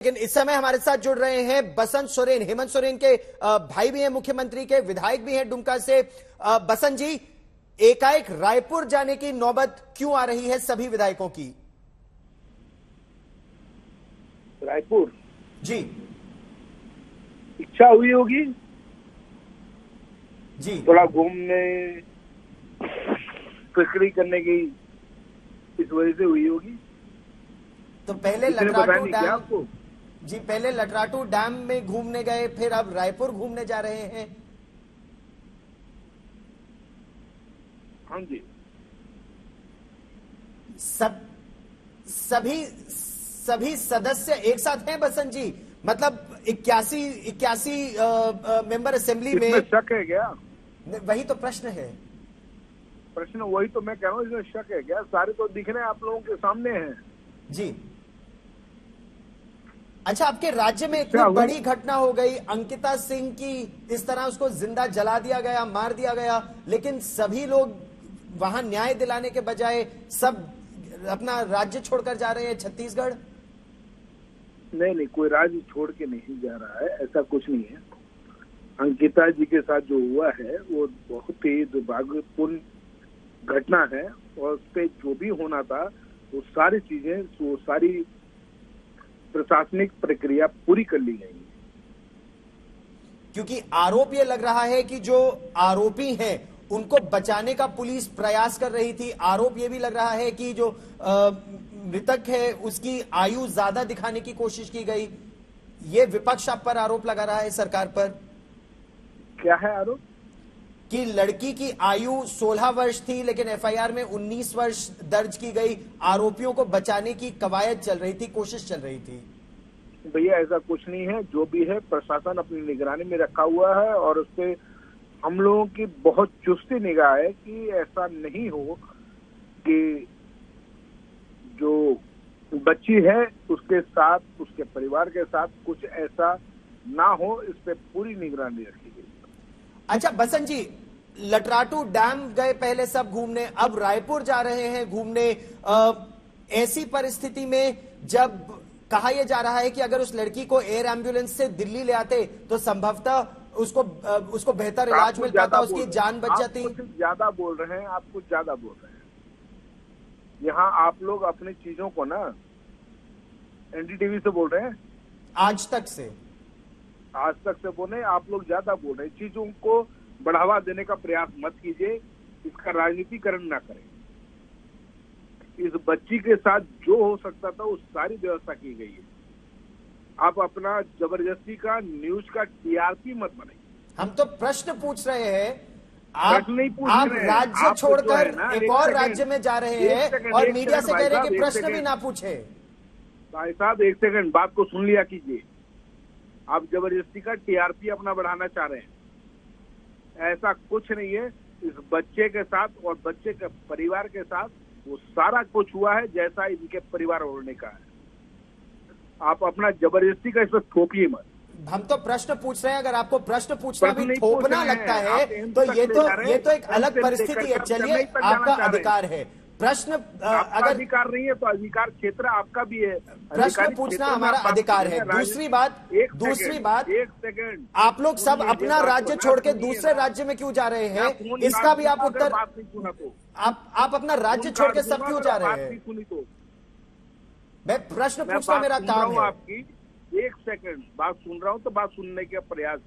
लेकिन इस समय हमारे साथ जुड़ रहे हैं बसंत सोरेन, हेमंत सोरेन के भाई भी हैं, मुख्यमंत्री के विधायक भी हैं दुमका से। बसंत जी, एकाएक रायपुर जाने की नौबत क्यों आ रही है सभी विधायकों की? रायपुर जी इच्छा हुई होगी जी, थोड़ा घूमने फिक्री करने की, इस वजह से हुई होगी। तो पहले बताया लटराटू नहीं क्या डैम, आपको? जी पहले लटराटू डैम में घूमने गए, फिर अब रायपुर घूमने जा रहे हैं। हाँ जी, सभी सदस्य एक साथ हैं बसंत जी? मतलब 81 मेंबर असेंबली में। इसमें शक है क्या? वही तो प्रश्न है। प्रश्न वही तो मैं कह रहा हूँ, इसमें शक है क्या? सारे तो दिख रहे हैं, आप लोगों के सामने हैं जी। अच्छा, आपके राज्य में इतनी बड़ी घटना हो गई, अंकिता सिंह की इस तरह उसको जिंदा जला दिया गया, मार दिया गया, लेकिन सभी लोग वहां न्याय दिलाने के बजाय सब अपना राज्य छोड़कर जा रहे हैं छत्तीसगढ़। नहीं, कोई राज्य छोड़ के नहीं जा रहा है, ऐसा कुछ नहीं है। अंकिता जी के साथ जो हुआ है वो बहुत ही दुर्भाग्यपूर्ण घटना है, और उस पर जो भी होना था वो सारी चीजें, वो सारी प्रशासनिक प्रक्रिया पूरी कर ली गई है। क्योंकि आरोप ये लग रहा है कि जो आरोपी हैं उनको बचाने का पुलिस प्रयास कर रही थी। आरोप ये भी लग रहा है कि जो मृतक है उसकी आयु ज्यादा दिखाने की कोशिश की गई। ये विपक्ष आप पर आरोप लगा रहा है, सरकार पर। क्या है आरोप? कि लड़की की आयु 16 वर्ष थी, लेकिन एफआईआर में 19 वर्ष दर्ज की गई। आरोपियों को बचाने की कवायद चल रही थी, कोशिश चल रही थी। भैया ऐसा कुछ नहीं है, जो भी है प्रशासन अपनी निगरानी में रखा हुआ है, और उस पे हम लोगों की बहुत चुस्ती निगाह है कि ऐसा नहीं हो कि जो बच्ची है उसके साथ, उसके परिवार के साथ कुछ ऐसा ना हो, इस पे पूरी निगरानी रखी गई। अच्छा बसंत जी, लटराटू डैम गए पहले सब घूमने, अब रायपुर जा रहे हैं घूमने। ऐसी परिस्थिति में जब कहा यह जा रहा है कि अगर उस लड़की को एयर एम्बुलेंस से दिल्ली ले आते तो संभवतः उसको बेहतर इलाज मिल पाता, उसकी जान बच जाती। आप कुछ ज्यादा बोल रहे हैं, आप कुछ ज्यादा बोल रहे हैं। यहाँ आप लोग अपनी चीजों को ना एनडीटीवी से बोल रहे हैं, आज तक से बोल रहे हैं, आप लोग ज्यादा बोल रहे हैं। चीजों को बढ़ावा देने का प्रयास मत कीजिए, इसका राजनीतिकरण ना करें। इस बच्ची के साथ जो हो सकता था उस सारी व्यवस्था की गई है। आप अपना जबरदस्ती का न्यूज का टीआरपी मत बनाइए। हम तो प्रश्न पूछ रहे हैं, आप राज्य छोड़कर एक और राज्य में जा रहे हैं और मीडिया से कह रहे हैं कि प्रश्न भी ना पूछे। भाई साहब एक सेकंड, बात को सुन लिया कीजिए। आप जबरदस्ती का टीआरपी अपना बढ़ाना चाह रहे हैं, ऐसा कुछ नहीं है। इस बच्चे के साथ और बच्चे के परिवार के साथ वो सारा कुछ हुआ है जैसा इनके परिवार वालों का है। आप अपना जबरदस्ती का इस पर थोपिए मत। हम तो प्रश्न पूछ रहे हैं, अगर आपको प्रश्न पूछना भी थोपना लगता है तो ये तो एक अलग परिस्थिति है। चलिए, आपका अधिकार है प्रश्न, अगर अधिकार नहीं है तो अधिकार क्षेत्र आपका भी है, प्रश्न पूछना हमारा अधिकार है। दूसरी बात, एक सेकंड, आप लोग सब अपना राज्य छोड़ के दूसरे राज्य में क्यों जा रहे हैं, इसका भी आप उत्तर। आप अपना राज्य छोड़ के सब क्यों जा रहे हैं? तो मैं प्रश्न पूछना मेरा काम है। आपकी एक सेकंड बात सुन रहा हूं, तो बात सुनने का प्रयास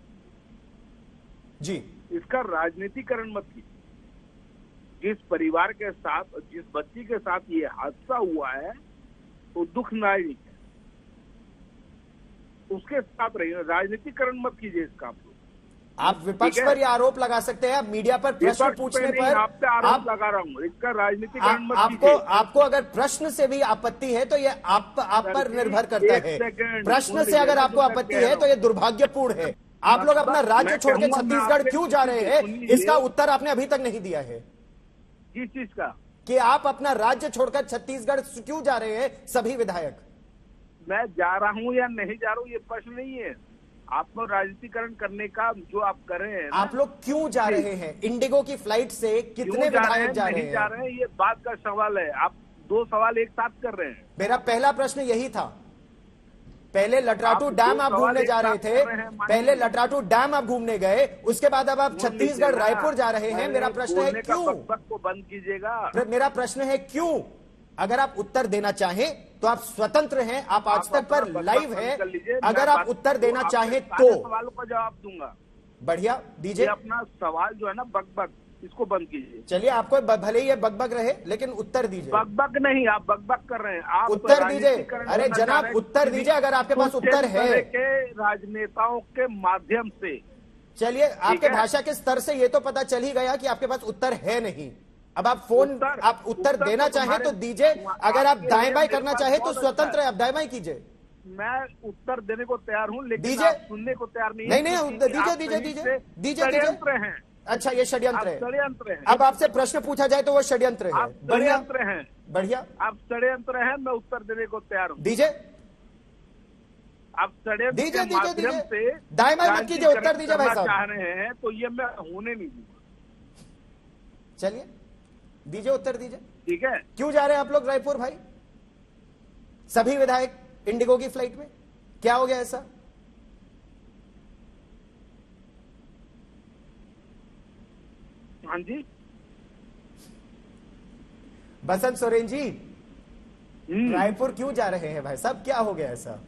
जी। इसका राजनीतिकरण मत कीजिए। जिस परिवार के साथ, जिस बच्ची के साथ ये हादसा हुआ है तो दुखदायी है, उसके साथ रहिए, राजनीतिकरण मत कीजिए इसका। आप विपक्ष पर ये आरोप लगा सकते हैं, मीडिया पर प्रश्न पूछने पर आपसे आरोप लगा रहा हूँ, इसका राजनीतिकरण मत कीजिए। आपको अगर प्रश्न से भी आपत्ति है तो ये आप पर निर्भर करता है। प्रश्न से अगर आपको आपत्ति है तो ये दुर्भाग्यपूर्ण है। आप लोग अपना राज्य छोड़ के छत्तीसगढ़ क्यों जा रहे हैं, इसका उत्तर आपने अभी तक नहीं दिया है। किस चीज का? कि आप अपना राज्य छोड़कर छत्तीसगढ़ क्यों जा रहे हैं सभी विधायक? मैं जा रहा हूं या नहीं जा रहा हूं ये प्रश्न नहीं है। आपको राजनीतिकरण करने का जो आप कर रहे हैं, आप लोग क्यों जा रहे हैं? इंडिगो की फ्लाइट से कितने विधायक जा रहे हैं? ये बात का सवाल है। आप दो सवाल एक साथ कर रहे हैं। मेरा पहला प्रश्न यही था। पहले लटराटू आप डैम दो आप सवाल घूमने एक जा साथ रहे कर थे, रहे हैं, मानिए। पहले लटराटू डैम आप घूमने गए, उसके बाद अब आप सुन छत्तीसगढ़ लीजिएगा। रायपुर जा रहे हैं। मेरा प्रश्न है बोलने का क्यों? बक को बंद कीजिएगा। मेरा प्रश्न है क्यों? अगर आप उत्तर देना चाहें तो आप स्वतंत्र हैं, आप आज तक पर अपना लाइव बक है। बंद कर लीजिए, अगर मैं आप बात उत्तर को देना आपके चाहें सारे तो सवालों का जवाब दूंगा। बढ़िया ये दीजिए। अपना सवाल जो है ना बक इसको बंद कीजिए। चलिए, आपको भले ही ये बकबक रहे, लेकिन उत्तर दीजिए। बक नहीं, आप बक कर रहे हैं। आप उत्तर दीजिए। राजनीति करना अरे चाह जनाब, रहे हैं उत्तर किसी दीजिए अगर आपके पास कुछ उत्तर है। तरह के राजनेताओं के माध्यम से। चलिए, आपके है? भाषा के स्तर से ये तो पता चल ही गया कि आपके पास उत्तर है नहीं। अब आप फोन आप उत्तर देना तो चाहें तो तुम्हारे- दीजिए, अगर आप आपके दाएं लिए बाएं मेरे करना पास चाहे तो बहुत स्वतंत्र अच्छा है, आप दाएं बाएं कीजिए। मैं उत्तर देने को तैयार हूं, लेकिन दीजिए। आप सुनने को तैयार नहीं नहीं, क्योंकि दीजिए, आप दीजिए, सही दीजिए, से दीजिए, षड्यंत्र हैं। अच्छा, ये षड्यंत्र आप है। षड्यंत्र हैं। अब आपसे प्रश्न पूछा जाए तो वो षड्यंत्र है। आप बढ़िया, षड्यंत्र हैं। बढ़िया, आप षड्यंत्र हैं, मैं उत्तर देने को तैयार हूं। दीजिए, आप षड्यंत्र दीजिए, के दीजिए, माध्यम दीजिए। से दाएं बाएं मत कीजिए, उत्तर दीजिए भाई करना साहब। चाह रहे हैं तो ये मैं होने नहीं दूंगा। चलिए, दीजिए, उत्तर दीजिए। ठीक है? क्यों जा रहे हैं आप लोग रायपुर भाई? सभी विधायक इंडिगो की फ्लाइट में, क्या हो गया ऐसा? हाँ जी। बसंत सोरेन जी, रायपुर क्यों जा रहे हैं भाई साहब? क्या हो गया ऐसा?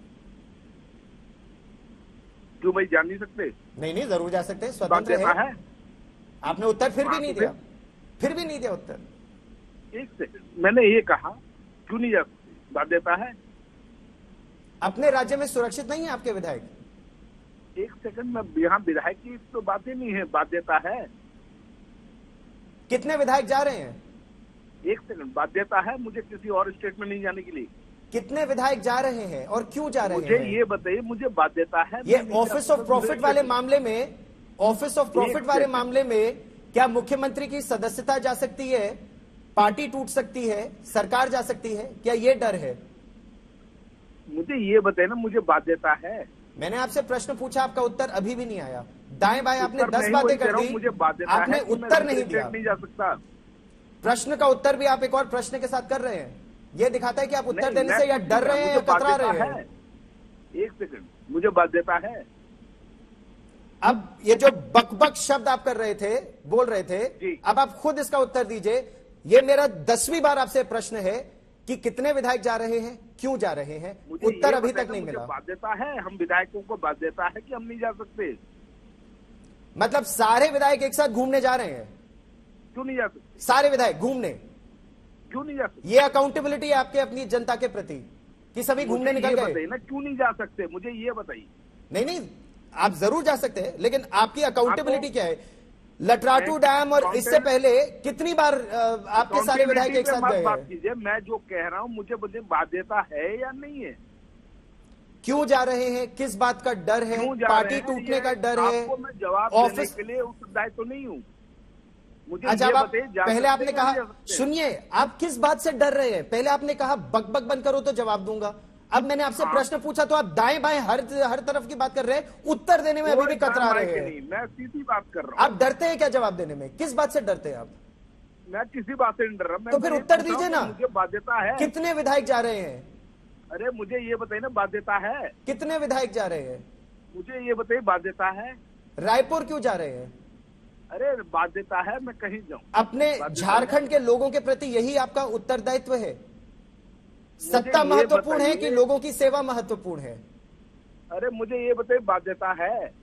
क्यों भाई जान नहीं सकते? नहीं नहीं, जरूर जा सकते हैं, बात स्वतंत्र देता है। है। आपने उत्तर फिर भी हाँ, नहीं तो दिया, फिर भी नहीं दिया उत्तर। एक सेकंड, मैंने ये कहा क्यों नहीं जा सकते, बात देता है। अपने राज्य में सुरक्षित नहीं है आपके विधायक? एक सेकंड, मैं यहाँ विधायक की तो बातें नहीं है, बात देता है। कितने विधायक जा रहे हैं? एक सेकंड, बात देता है मुझे किसी और स्टेट में नहीं जाने के लिए। कितने विधायक जा रहे हैं और क्यों जा रहे मुझे हैं? ये बताइए, मुझे बात देता है। ये ऑफिस ऑफ प्रॉफिट वाले मामले में, ऑफिस ऑफ प्रॉफिट वाले मामले में क्या मुख्यमंत्री की सदस्यता जा सकती है, पार्टी टूट सकती है, सरकार जा सकती है? क्या ये डर है? मुझे ये बताइए ना, मुझे बात देता है। मैंने आपसे प्रश्न पूछा, आपका उत्तर अभी भी नहीं आया। दाएं बाएं आपने उत्तर 10 नहीं, बातें वही कर कह रहा हूं, दी, मुझे बात देता आपने है कि मैं उत्तर नहीं दूसरे दिया। स्टेट नहीं जा सकता। प्रश्न का उत्तर भी आप एक और प्रश्न के साथ कर रहे हैं। यह दिखाता है कि आप उत्तर नहीं, देने मैं से या कुछ डर नहीं, रहे हैं या मुझे बात कतरा देता रहे हैं। है। एक सेकंड, मुझे बात देता है। अब ये जो बकबक शब्द आप कर रहे थे, बोल रहे थे, जी। अब आप खुद इसका उत्तर दीजिए। ये मेरा 10वीं बार आपसे प्रश्न है कि कितने विधायक जा रहे हैं, क्यों जा रहे हैं? मुझे उत्तर ये अभी बताइए तक ना, नहीं मुझे मिला। बात देता है, हम विधायकों को बात देता है कि हम नहीं जा सकते। मतलब सारे विधायक एक साथ घूमने जा रहे हैं? क्यों नहीं जा सकते? सारे विधायक घूमने? क्यों नहीं जा सकते? ये अकाउंटेबिलिटी है आपके अपनी जनता के प्रति कि सभी घूमने मुझे निकल ये गए? बताइए ना, क्यों नहीं जा सकते, मुझे ये बताइए। नहीं नहीं, आप जरूर जा सकते हैं, लेकिन आपकी अकाउंटेबिलिटी आपको- क्या है? लटराटू डैम और इससे पहले कितनी बार आपके सारे विधायक एक Accountability पे साथ मत गए बात हैं? कीजिए, मैं जो कह रहा हूं मुझे मुझे बात देता है या नहीं है? क्यों जा रहे हैं? किस बात का डर है? क्यों जा पार्टी रहे हैं? टूटने ये का डर है? आपको मैं जवाब देने ऑफिस के लिए उत्तरदायी तो नहीं हूं। मुझे अच्छा, ये अब आप बताइए, जा पहले सकते आपने हैं या कहा, नहीं जा सकते? सुनिए, आप किस बात से डर रहे हैं? पहले आपने कहा बक बक बंद करो तो जवाब दूंगा। अब मैंने आपसे हाँ। प्रश्न पूछा तो आप दाएं बाएं हर तरफ की बात कर रहे हैं, उत्तर देने में अभी भी कतरा रहे हैं। नहीं, मैं सीधी बात कर रहा हूँ। आप डरते हैं क्या जवाब देने में? किस बात से डरते हैं आप? मैं किसी बात से नहीं डर रहा। मैं तो फिर ये उत्तर पूछ रहा दीजिए हूं ना। कि मुझे बात देता है। कितने विधायक जा रहे हैं? अरे मुझे ये बताइए ना, बात देता है। कितने विधायक जा रहे हैं? मुझे ये बताइए, बात देता है। रायपुर क्यों जा रहे हैं? अरे बात देता है, मैं कहीं जाऊं। अपने बात देता झारखंड के लोगों के प्रति यही आपका उत्तरदायित्व है? सत्ता ये महत्वपूर्ण है कि बताइए- लोगों की सेवा महत्वपूर्ण है? अरे मुझे ये बताइए, बात देता है।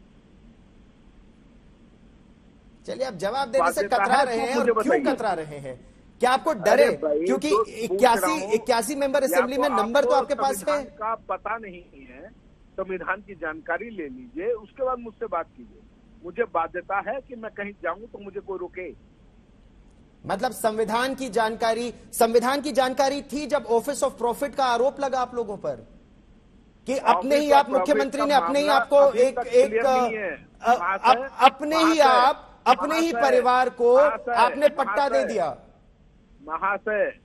चलिए, आप जवाब देने बात से देता कतरा है रहे तो हैं, और मुझे क्यों बताइए। कतरा रहे हैं? क्या आपको डर है? अरे भाई, क्योंकि तो पूछ रहा 81 हूं, 81 मेंबर असेंबली में या तो नंबर तो आपको आपके पास है। संविधान का पता नहीं है, संविधान की जानकारी ले लीजिए, उसके बाद मुझसे बात कीजिए। मुझे बात देता है कि मैं कहीं जाऊं तो मुझे कोई रोके। मतलब संविधान की जानकारी थी जब ऑफिस ऑफ प्रॉफिट का आरोप लगा आप लोगों पर कि अपने ही ऑफिस ऑफ आप मुख्यमंत्री प्रॉफिट ने का अपने ही मामला आपको अभी एक तक एक क्लियर नहीं है। अपने ही आप अपने ही परिवार को आपने पट्टा दे दिया। महाशय,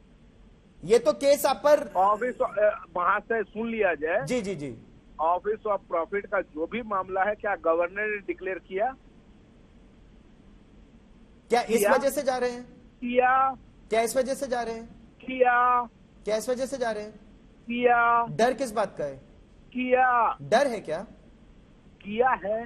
ये तो केस आप पर। ऑफिस महाशय सुन लिया जाए। जी जी जी। ऑफिस ऑफ प्रॉफिट का जो भी मामला है, क्या गवर्नर ने डिक्लेयर किया? क्या इस किया? वजह से जा रहे हैं? किया क्या इस वजह से जा रहे हैं? किया क्या इस वजह से जा रहे हैं? किया डर किस बात का है? किया डर है क्या? किया है